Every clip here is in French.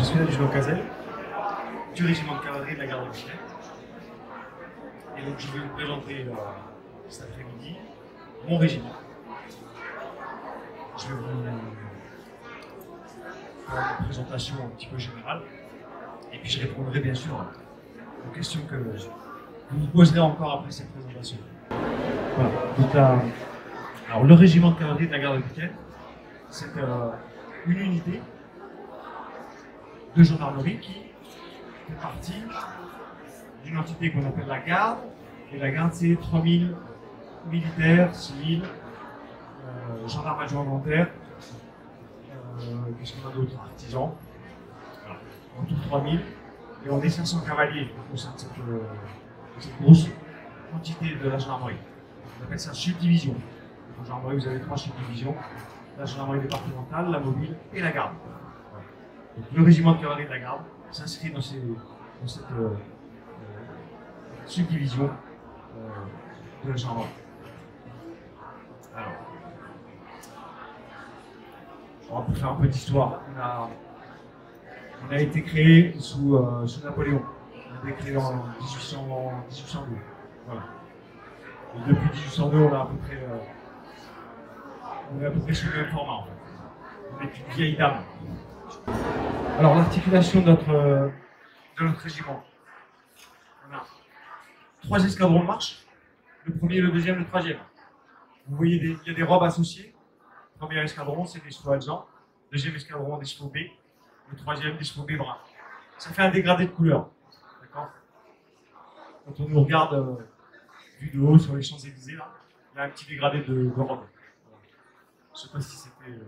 suis l'adjudant Cazel du régiment de cavalerie de la garde républicaine. Et donc je vais vous présenter cet après-midi mon régiment. Je vais vous faire une présentation un petit peu générale. Et puis je répondrai bien sûr aux questions que vous vous poserez encore après cette présentation. Voilà. Donc, alors, le régiment de cavalerie de la garde républicaine, c'est une unité de gendarmerie qui fait partie d'une entité qu'on appelle la garde. Et la garde, c'est 3000 militaires, civils, gendarmes adjoints volontaires, qu'est-ce qu'on a d'autre, artisans, voilà. En tout 3000. Et on est 500 cavaliers au sein de cette grosse entité de la gendarmerie. On appelle ça subdivision. En gendarmerie, vous avez 3 subdivisions: la gendarmerie départementale, la mobile et la garde. Voilà. Donc, le régiment de cavalerie de la garde s'inscrit dans cette subdivision de la gendarmerie. Alors, pour faire un peu d'histoire, on a été créé sous Napoléon. On a été créé en 1802. Voilà. Et depuis 1802, on est à peu près sur le même format en fait. On est une vieille dame. Alors l'articulation de notre régiment. On a 3 escadrons de marche. Le premier, le deuxième, le troisième. Vous voyez, il y a des robes associées. Le premier escadron, c'est des chevaux alezans. Le deuxième escadron, des chevaux B. Le troisième, des chevaux B bruns. Ça fait un dégradé de couleurs. D'accord ? Quand on nous regarde du de haut sur les Champs-Élysées, là, il y a un petit dégradé de robe. Je ne sais pas si c'était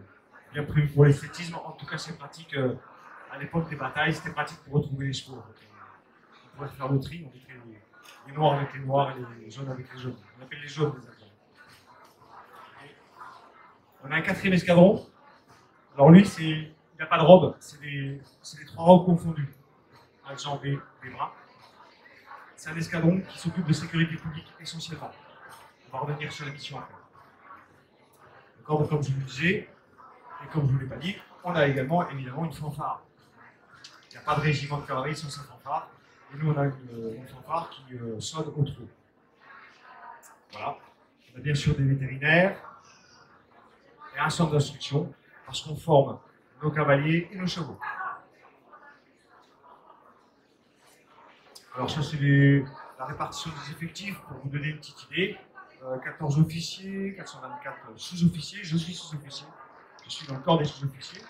bien prévu pour l'esthétisme. En tout cas, c'est pratique. À l'époque des batailles, c'était pratique pour retrouver les chevaux. En fait. On pourrait faire le tri, on mettrait les noirs avec les noirs et les jaunes avec les jaunes. On appelle les jaunes des avions. On a un 4e escadron. Alors lui, il n'a pas de robe, c'est les 3 robes confondues. Alezan, B, brun. C'est un escadron qui s'occupe de sécurité publique essentiellement. On va revenir sur la mission après. D'accord, comme je vous le disais, et comme je ne vous l'ai pas dit, on a également évidemment une fanfare. Il n'y a pas de régiment de cavalerie sans sa fanfare. Et nous, on a une fanfare qui sonne au trot. Voilà. On a bien sûr des vétérinaires et un centre d'instruction, parce qu'on forme nos cavaliers et nos chevaux. Alors ça, c'est la répartition des effectifs, pour vous donner une petite idée. 14 officiers, 424 sous-officiers. Je suis sous-officier. Je suis dans le corps des sous-officiers,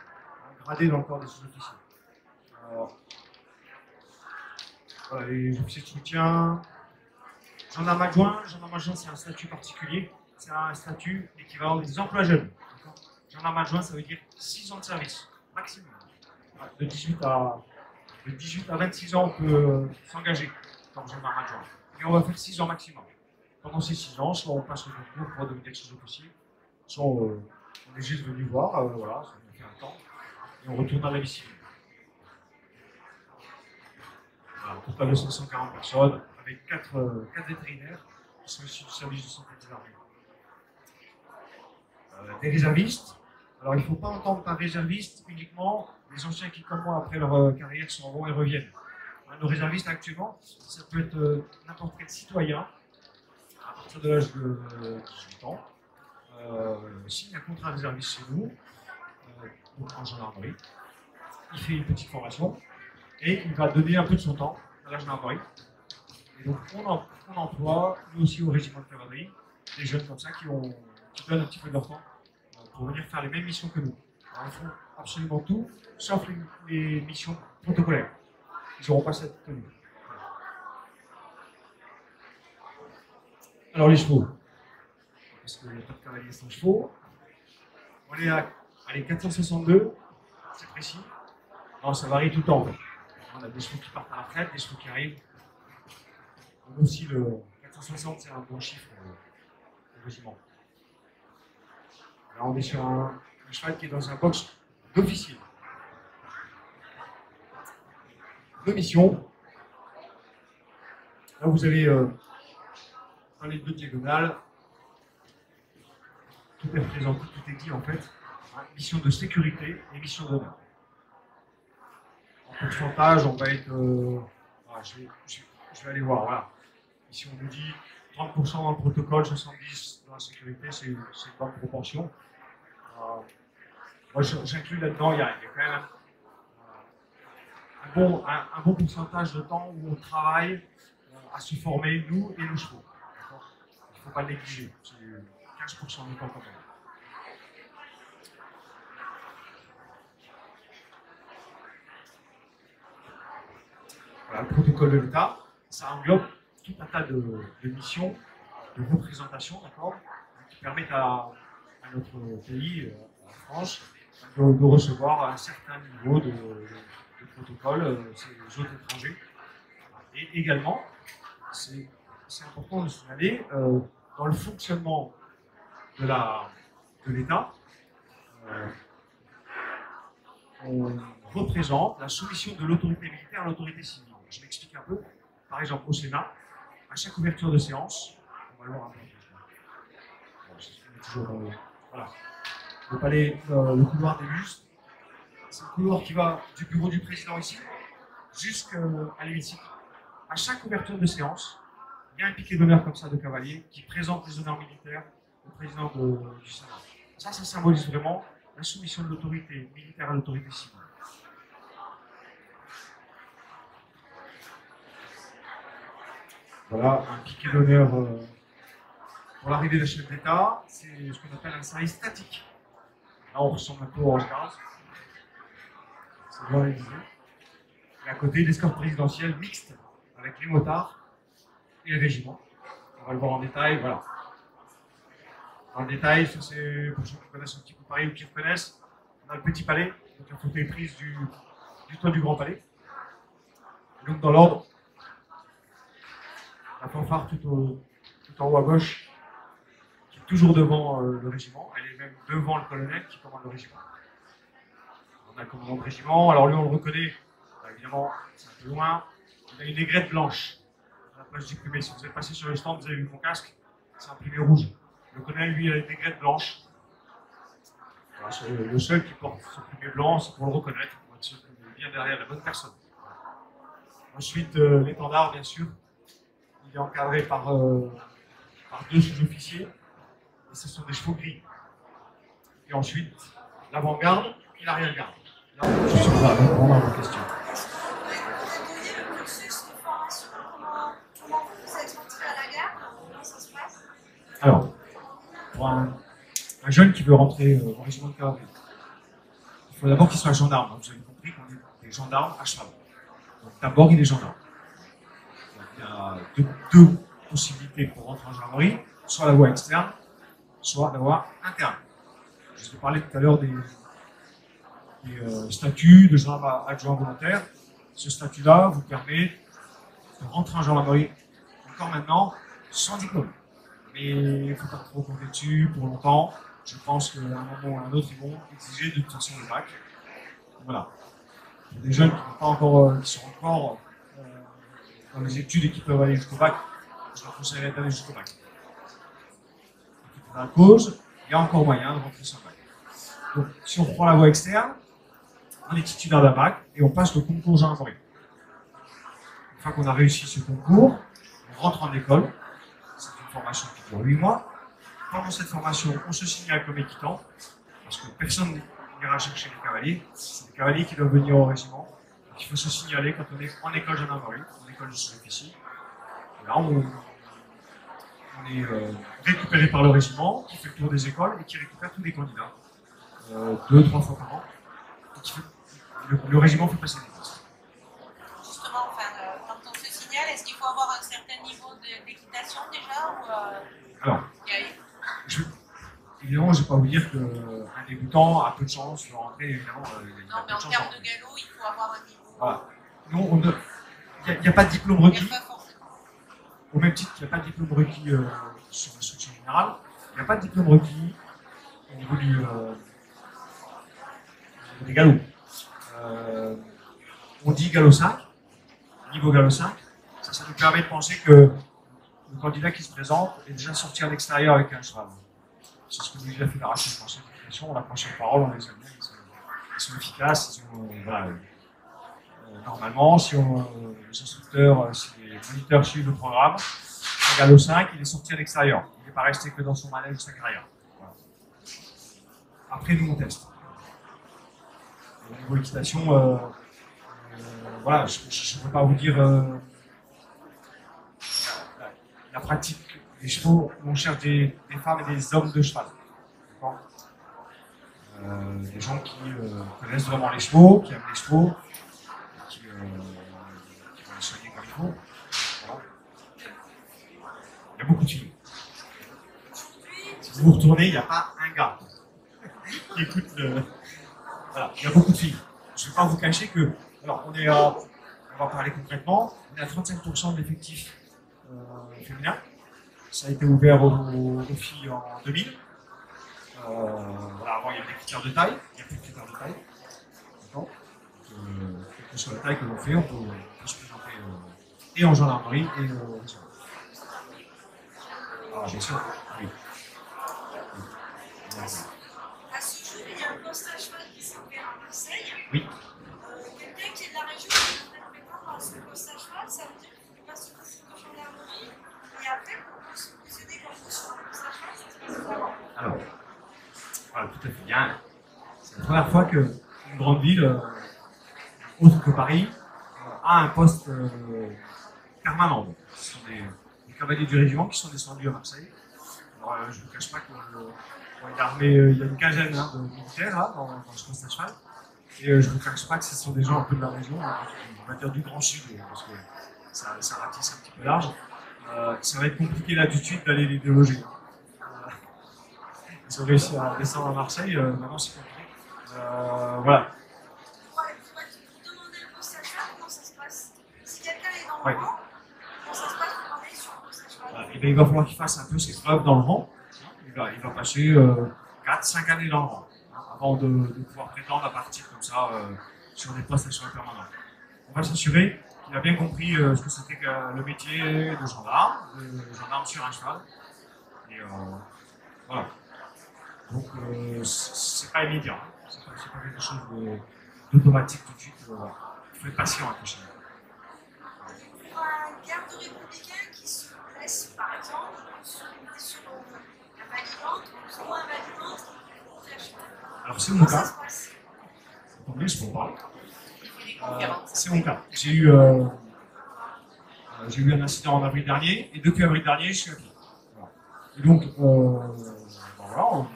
gradé dans le corps des sous-officiers. Voilà, les officiers de soutien. Gendarme adjoint, c'est un statut particulier. C'est un statut équivalent des emplois jeunes. Gendarme adjoint, ça veut dire 6 ans de service, maximum. De 18 à 26 ans, on peut s'engager comme gendarme adjoint. Et on va faire 6 ans maximum. Pendant ces 6 ans, soit on passe le concours pour devenir sous-officier, soit on est juste venu voir, voilà, ça nous fait un temps, et on retourne à la vie civile. Voilà, un total de 540 personnes, avec 4 vétérinaires qui sont issus du service de santé des armées. Des réservistes. Alors il ne faut pas entendre par réservistes uniquement les anciens qui, comme moi, après leur carrière, s'en vont et reviennent. Nos réservistes actuellement, ça peut être n'importe quel citoyen, à partir de l'âge de 18 ans, signe un contrat de réserviste chez nous, en gendarmerie. Il fait une petite formation et il va donner un peu de son temps à la gendarmerie. Et donc on emploie, nous aussi au régiment de cavalerie, des jeunes comme ça qui donnent un petit peu de leur temps pour venir faire les mêmes missions que nous. Alors, ils font absolument tout, sauf les missions protocolaires. Ils n'auront pas cette tenue. Alors les chevaux. Parce qu'il n'y a pas de cavaliers sans chevaux. On est à 462, c'est précis. Alors ça varie tout le temps en fait. On a des chevaux qui partent à la retraite, des chevaux qui arrivent. On a aussi le 460, c'est un bon chiffre au régiment. Là on est sur un cheval qui est dans un box d'officier. De mission. Là vous avez dans les 2 diagonales, tout est présenté, tout est dit en fait. Mission de sécurité et mission d'honneur. pourcentage, on va être. Voilà, je vais aller voir. Voilà. Ici, on nous dit 30% dans le protocole, 70% dans la sécurité, c'est une bonne proportion. Moi, j'inclus là-dedans, il y a quand même un bon pourcentage de temps où on travaille à se former, nous et nos chevaux. Il ne faut pas le négliger. C'est 15% du temps quand même. Voilà, le protocole de l'État, ça englobe tout un tas de missions, de représentations, d'accord, qui permettent à notre pays, en France, de recevoir un certain niveau de protocole, ces autres étrangers. Et également, c'est important de signaler, dans le fonctionnement de l'État, on représente la soumission de l'autorité militaire à l'autorité civile. Je m'explique un peu. Par exemple, au Sénat, à chaque ouverture de séance, on va le voir un peu. Voilà. Le palais, le couloir des Lustres, c'est le couloir qui va du bureau du président ici jusqu'à l'hémicycle. À chaque ouverture de séance, il y a un piquet d'honneur comme ça de cavalier qui présente les honneurs militaires au président du Sénat. Ça symbolise vraiment la soumission de l'autorité militaire à l'autorité civile. Voilà, un piquet d'honneur pour l'arrivée des chefs d'État, c'est ce qu'on appelle un service statique. Là, on ressemble un peu au gaz. C'est bien réalisé. Et à côté, l'escorte présidentielle mixte avec les motards et les régiments. On va le voir en détail, voilà. En détail, ça c'est pour ceux qui connaissent un petit peu Paris ou qui reconnaissent, on a le petit palais, donc la fauteuil prise du toit du grand palais. Donc dans l'ordre, la fanfare tout en haut à gauche, qui est toujours devant le régiment, elle est même devant le colonel qui commande le régiment. On a le commandant de régiment, alors lui on le reconnaît, évidemment c'est un peu loin, il a une aigrette blanche à la place du plumet. Si vous êtes passé sur le stand, vous avez vu mon casque, c'est un plumet rouge. Le colonel, lui, a une aigrette blanche. Voilà, c'est le seul qui porte ce plumet blanc, c'est pour le reconnaître, pour être sûr qu'il est bien derrière la bonne personne. Ensuite, l'étendard, bien sûr, il est encadré par 2 sous-officiers, et ce sont des chevaux gris. Et ensuite, l'avant-garde et l'arrière-garde. Là, je suis prêt à répondre à vos questions. Alors, pour un jeune qui veut rentrer au régiment de cavalerie, il faut d'abord qu'il soit gendarme. Donc, vous avez compris qu'on est des gendarmes à cheval. Donc d'abord, il est gendarme. Donc, il y a deux possibilités pour rentrer en gendarmerie, soit la voie externe, soit la voie interne. Je vous ai parlé tout à l'heure des statuts de gendarme adjoint volontaire. Ce statut-là vous permet de rentrer en gendarmerie encore maintenant sans diplôme. Mais il ne faut pas trop compter dessus pour longtemps. Je pense qu'à un moment ou à un autre, ils vont exiger de toute façon le bac. Voilà. Il y a des jeunes qui sont encore dans les études et qui peuvent aller jusqu'au bac. Je leur conseillerais d'aller jusqu'au bac. Dans la cause, il y a encore moyen de rentrer sans bac. Donc, si on prend la voie externe, on est titulaire d'un bac et on passe le concours gendarmerie. Une fois qu'on a réussi ce concours, on rentre en école. C'est une formation qui dure 8 mois. Pendant cette formation, on se signale comme équitant, parce que personne n'ira chercher les cavaliers. C'est les cavaliers qui doivent venir au régiment. Donc il faut se signaler quand on est en école gendarmerie, en école de sous-officier. Là, on est récupéré par le régiment, qui fait le tour des écoles et qui récupère tous les candidats. 2-3 fois par an. Le régiment fait passer des tests. Justement, quand on se signale, est-ce qu'il faut avoir un certain niveau d'équitation déjà ou, Alors, évidemment, je ne vais pas vous dire qu'un débutant a peu de chance de rentrer. Évidemment, non, mais en termes de galop, il faut avoir un niveau. Voilà. Non, il n'y a pas de diplôme requis. Pas forcément. Au même titre qu'il n'y a pas de diplôme requis sur l'instruction générale, il n'y a pas de diplôme requis au niveau des galops. On dit galop 5, niveau galop 5, ça nous permet de penser que le candidat qui se présente est déjà sorti à l'extérieur avec un cheval. C'est ce que nous dit la Fédération française d'équitation, on apprend sur parole, on les aime bien, ils sont efficaces, voilà. Normalement, si les instructeurs, si les moniteurs suivent le programme, un galop 5, il est sorti à l'extérieur. Il n'est pas resté que dans son manège de sa carrière. Voilà. Après, nous, on teste. Au niveau équitation, voilà, je ne peux pas vous dire la pratique des chevaux. On cherche des femmes et des hommes de cheval. Des gens qui connaissent vraiment les chevaux, qui aiment les chevaux, qui vont les soigner comme il faut. Voilà. Il y a beaucoup de filles. Si vous vous retournez, il n'y a pas un gars qui écoute le... Voilà, il y a beaucoup de filles. Je ne vais pas vous cacher que... Alors, on va parler concrètement, on est à 35% de l'effectif féminin. Ça a été ouvert aux filles en 2000. Voilà, avant, il y avait des critères de taille, il n'y a plus de critères de taille. D'accord. Quelle que soit la taille que l'on fait, on peut se présenter et en gendarmerie et ah, bien sûr, oui. À ce jour, il y a un poste à cheval qui s'est ouvert à Marseille. Oui. Quelqu'un qui est de la région qui voudrait prétendre à ce poste à cheval, ça veut dire qu'il passe le concours de gendarmerie et après, pour se positionner comme vous sur un poste à cheval, ça se passe comment? Alors, voilà, tout à fait bien. C'est la première fois qu'une grande ville, autre que Paris, a un poste permanent. Ce sont des cavaliers du régiment qui sont descendus à Marseille. Alors, je ne vous cache pas que l'armée, il y a une quinzaine de militaires là, dans ce poste à cheval. Et je ne vous cache pas que ce sont des gens un peu de la région, on va dire du Grand Sud, parce que ça ratisse un petit peu large. Ça va être compliqué là tout de suite d'aller les déloger. Ils ont réussi à descendre à Marseille, maintenant c'est compliqué. Voilà. Pour demander le poste à cheval, comment ça se passe? Si quelqu'un est dans le rang, comment ça se passe pour demander sur le poste à cheval? Voilà. Et bien, il va falloir qu'il fasse un peu ses preuves dans le rang. Il va passer 4-5 années dans le rang, avant de pouvoir prétendre à partir comme ça sur des postes à cheval permanents. On va s'assurer qu'il a bien compris ce que c'était que le métier de gendarme sur un cheval. Et voilà. Donc, c'est pas immédiat, c'est pas quelque chose d'automatique tout de suite. Il faut être patient avec le chien. Pour un garde républicain qui se blesse, par exemple, sur une blessure invalidante ou moins invalidante, qui fait cheval. Alors, c'est mon Comment ça cas. se passe? Attendez, je peux en parler. Il fait des conférences. C'est mon cas. J'ai eu un incident en avril dernier, et depuis avril dernier, je suis à pied. Voilà. Et donc, voilà,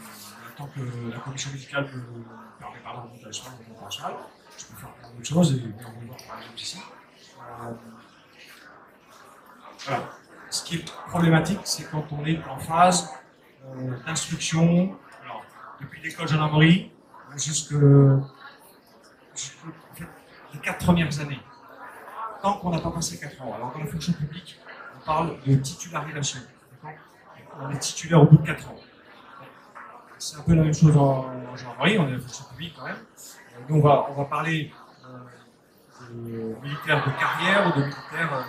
tant que la commission médicale me permet pas de monter à cheval, je monte à cheval. Je peux faire plein d'autres choses, et on va voir par exemple ici. Voilà. Ce qui est problématique, c'est quand on est en phase d'instruction, depuis l'école gendarmerie jusqu'à en fait, les 4 premières années. Tant qu'on n'a pas passé 4 ans. Alors dans la fonction publique, on parle de titularisation. On est titulaire au bout de 4 ans. C'est un peu la même chose en gendarmerie, on est la fonction publique quand même. Nous, on va parler de militaires de carrière ou de militaires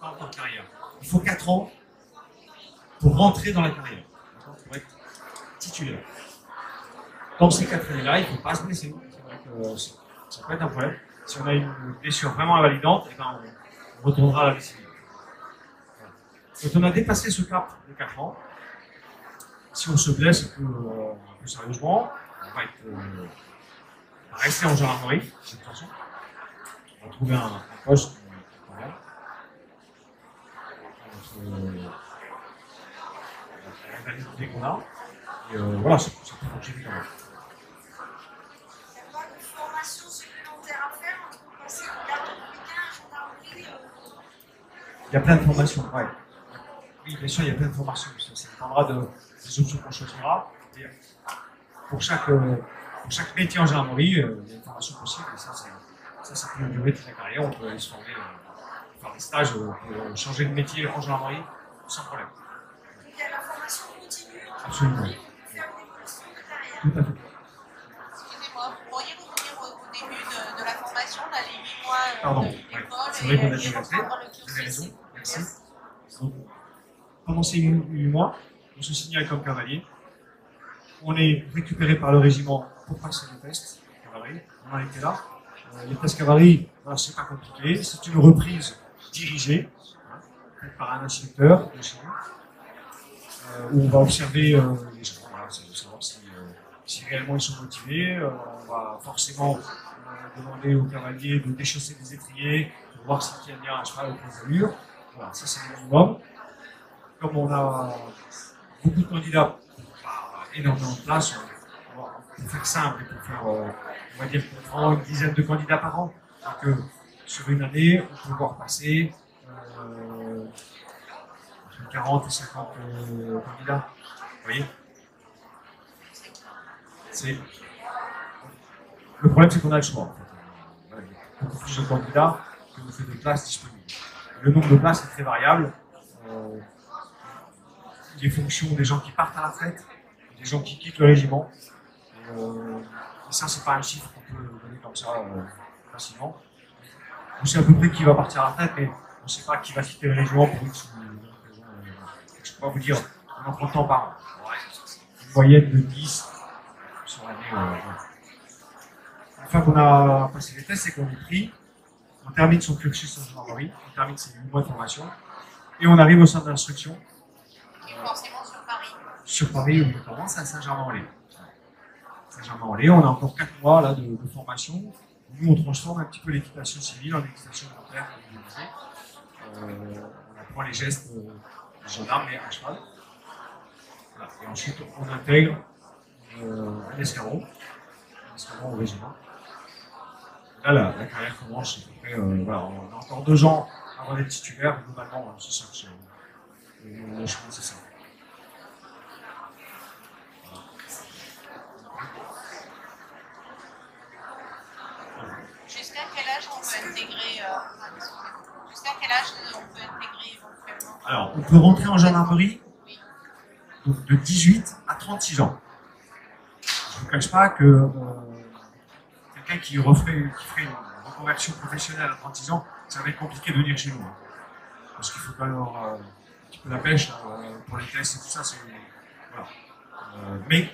pas encore de carrière. Il faut 4 ans pour rentrer dans la carrière, pour être titulaire. Dans ces 4 années-là, il ne faut pas se blesser. C'est vrai que ça peut être un problème. Si on a une blessure vraiment invalidante, eh ben, on retournera à la vie civile. Quand on a dépassé ce cap de 4 ans, si on se blesse un peu sérieusement, on va rester en gendarmerie, de cette façon. On va trouver un poste la validité qu'on a. Et voilà, c'est pour fonctionner quand même. Il n'y a pas de formation supplémentaire à faire entre passer de garde républicain à gendarmerie? Il y a plein de formations, ouais. Oui, bien sûr, il y a plein de formations. Ça dépendra des options qu'on choisira. Et pour chaque métier en gendarmerie, il y a une formation possible. Et ça peut durer toute la carrière. On peut aller se former, faire des stages pour changer de métier en gendarmerie sans problème. Donc il y a la formation continue en Absolument. gendarmerie pour faire une évolution de carrière. Tout à fait. Excusez-moi, vous pourriez revenir au début de la formation, là, les 8 mois Pardon, de ouais. l'école C'est vrai qu'on a et déjà fait. reprendre le Vous avez raison. cursus? Merci. Donc, pendant ces 8 mois, on se signale comme cavalier. On est récupéré par le régiment pour passer le test. Cavalier. On en était là. Les tests cavalerie, voilà, c'est pas compliqué. C'est une reprise dirigée, hein, faite par un instructeur de chez nous, où on va observer les gens, voilà, savoir si réellement ils sont motivés. On va forcément demander aux cavaliers de déchausser des étriers pour voir s'ils tiennent bien un cheval avec les allures. Voilà, ça c'est le minimum. Comme on a beaucoup de candidats, pas énormément de place, pour faire simple et pour faire, on va dire, qu'on prend une dizaine de candidats par an. Donc, sur une année, on peut voir passer entre 40 et 50 candidats. Vous voyez? Le problème, c'est qu'on a le choix. En fait. Voilà, il y a beaucoup plus de candidats que de places disponibles. Le nombre de places est très variable. Il est fonction des gens qui partent à la retraite, des gens qui quittent le régiment. Et ça, c'est pas un chiffre qu'on peut donner comme ça facilement. On sait à peu près qui va partir à la retraite, mais on ne sait pas qui va quitter le régiment pour X ou Y raison. Je ne peux pas vous dire, on en prend tant par an. Une moyenne de 10 sur l'année. Une fois qu'on a passé les tests et qu'on est pris, on termine son cursus en gendarmerie, on termine ses 8 mois de formation, et on arrive au centre d'instruction. Et forcément sur Paris. Sur Paris, obligatoirement, c'est à Saint-Germain-en-Laye. Saint-Germain-en-Laye, on a encore 4 mois là, de formation. Nous, on transforme un petit peu l'équitation civile en équitation militaire, comme je disais. On apprend les gestes des gendarmes et à cheval. Voilà. Et ensuite, on intègre un escadron au régiment. Là, la carrière commence à peu près. Voilà, on a encore 2 ans avant d'être titulaire. Globalement, c'est ça que le chemin, c'est ça. Jusqu'à quel âge on peut intégrer jusqu'à quel âge on peut intégrer éventuellement? Alors, on peut rentrer en gendarmerie donc de 18 à 36 ans. Je ne vous cache pas que quelqu'un qui ferait une reconversion professionnelle à 36 ans, ça va être compliqué de venir chez nous. Hein. Parce qu'il faut quand même avoir un petit peu la pêche pour les tests et tout ça. Voilà. Mais,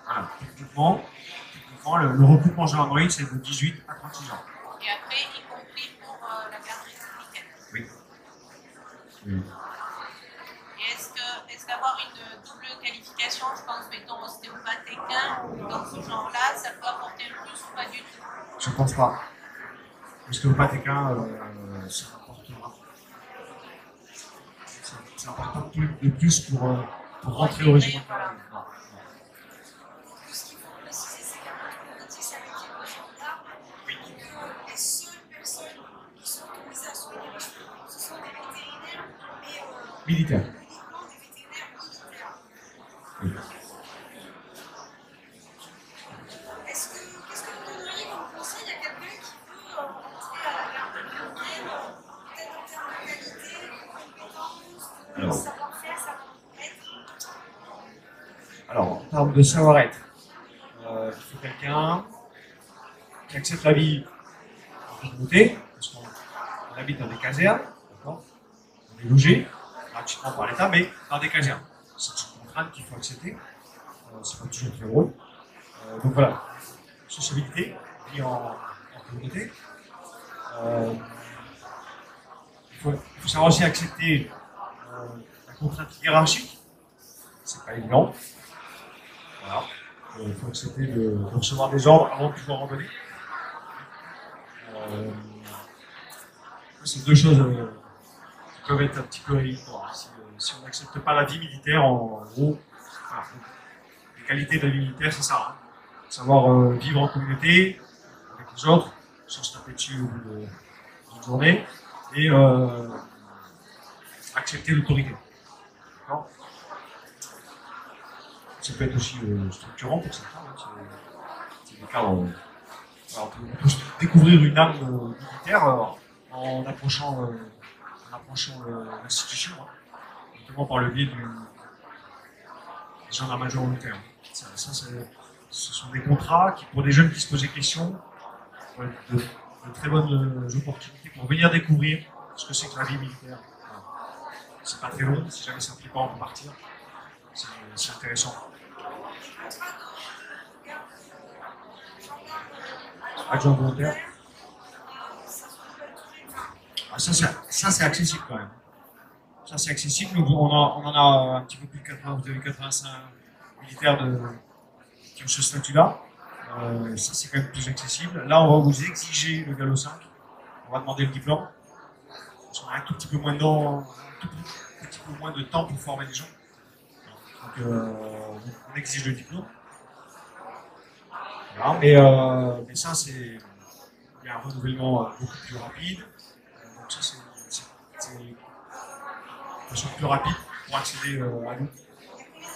voilà, techniquement le recrutement en gendarmerie, c'est de 18 à 36 ans. Et après, y compris pour la garde républicaine. Oui. Et est-ce qu'avoir une double qualification, je pense, mettons ostéopathe équin ou dans ce genre-là, ça peut apporter un plus ou pas du tout? Je ne pense pas. Ostéopathe équin, ça rapportera. Ça apporte de plus pour rentrer au régiment. Ce qu'il faut préciser, c'est qu'à notre métier, c'est avec les gendarmes. Les seules personnes qui sont autorisées à soigner les chevaux, ce sont des vétérinaires, mais Militaires. uniquement des vétérinaires militaires. Oui. Qu'est-ce que vous donneriez comme conseil à quelqu'un qui veut rentrer à la garde républicaine, peut-être en termes de qualité, de compétences, de savoir-faire, savoir-être? Alors, en termes de savoir-être, il faut quelqu'un qui accepte la vie en communauté, parce qu'on habite dans des casernes, d'accord? On est logé gratuitement par l'État, mais dans des casernes. C'est une contrainte qu'il faut accepter. C'est pas toujours très drôle. Donc voilà, sociabilité, vie en communauté. Il faut savoir aussi accepter la contrainte hiérarchique. C'est pas évident. Voilà. Il faut accepter de recevoir des ordres avant de pouvoir en donner. C'est 2 choses qui peuvent être un petit peu rédhibitoires. Si on n'accepte pas la vie militaire, en gros, voilà. Les qualités de la vie militaire, c'est ça. Hein. Savoir vivre en communauté avec les autres, sans se taper dessus au bout d'une journée, et accepter l'autorité. D'accord ? Ça peut être aussi structurant pour certains. Hein. C'est des cas où on peut découvrir une âme militaire en approchant l'institution, hein, notamment par le biais des gendarmes volontaires. Ce sont des contrats qui, pour des jeunes qui se posent des questions, vont être de très bonnes opportunités pour venir découvrir ce que c'est que la vie militaire. C'est pas très long, si jamais ça ne plaît pas, on peut partir. C'est intéressant. adjoint volontaire. Ça se renouvelle tous les ans. Ah, ça c'est accessible quand même. Ça c'est accessible. Nous, on en a un petit peu plus de 80, vous avez 85 militaires qui ont ce statut-là. Ça c'est quand même plus accessible. Là, on va vous exiger le galop 5. On va demander le diplôme. On a un tout petit peu moins de temps pour former les gens. Donc, on exige le diplôme. Voilà, mais ça, il y a un renouvellement beaucoup plus rapide. Donc ça, c'est une façon plus rapide pour accéder à nous. Il y a combien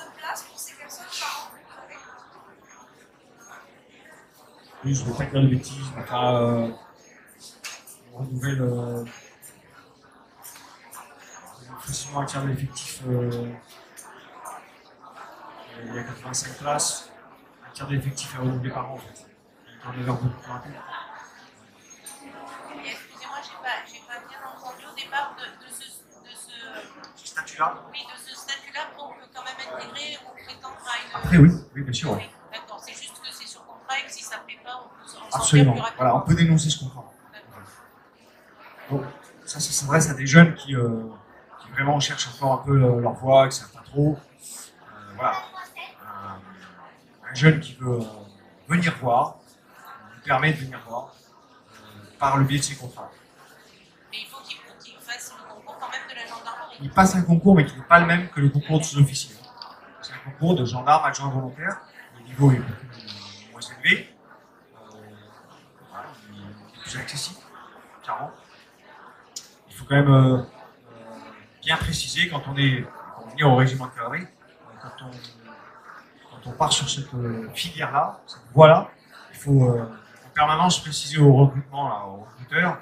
de places pour ces personnes par an, vous savez? Oui, je ne vais pas dire de bêtises, mais on renouvelle facilement un tiers de l'effectif. Il y a 85 places, un tiers de l'effectif est renouvelé par an en fait. On est beaucoup plus rapide. Excusez-moi, j'ai pas bien entendu au départ de Ce statut-là. oui, de ce statut-là, on peut quand même intégrer ou prétendre à une. Après, oui, bien sûr. Oui, Ouais. d'accord, c'est juste que c'est sur contrat et que si ça ne fait pas, on peut s'en sortir Absolument. plus rapidement. Voilà, on peut dénoncer ce contrat. Donc, ça s'adresse à des jeunes qui vraiment cherchent encore un peu leur voie, qui ne savent pas trop. Voilà. Un jeune qui veut venir voir, lui permet de venir voir par le biais de ses contrats. Mais il faut qu'il fasse le concours quand même de la gendarmerie. Il passe un concours, mais qui n'est pas le même que le concours de sous-officier. C'est un concours de gendarme adjoint volontaire. Le niveau est beaucoup moins élevé. Voilà, il est plus accessible, clairement. Il faut quand même bien préciser quand on vient au régiment de cavalerie, quand on part sur cette filière-là, cette voie-là, il faut en permanence préciser au recrutement, là, aux recruteurs,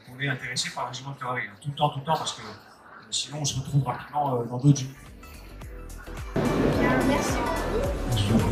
qu'on est intéressé par le régiment de cavalerie. Tout le temps, parce que sinon on se retrouve rapidement dans d'autres jeux. Bien, merci beaucoup.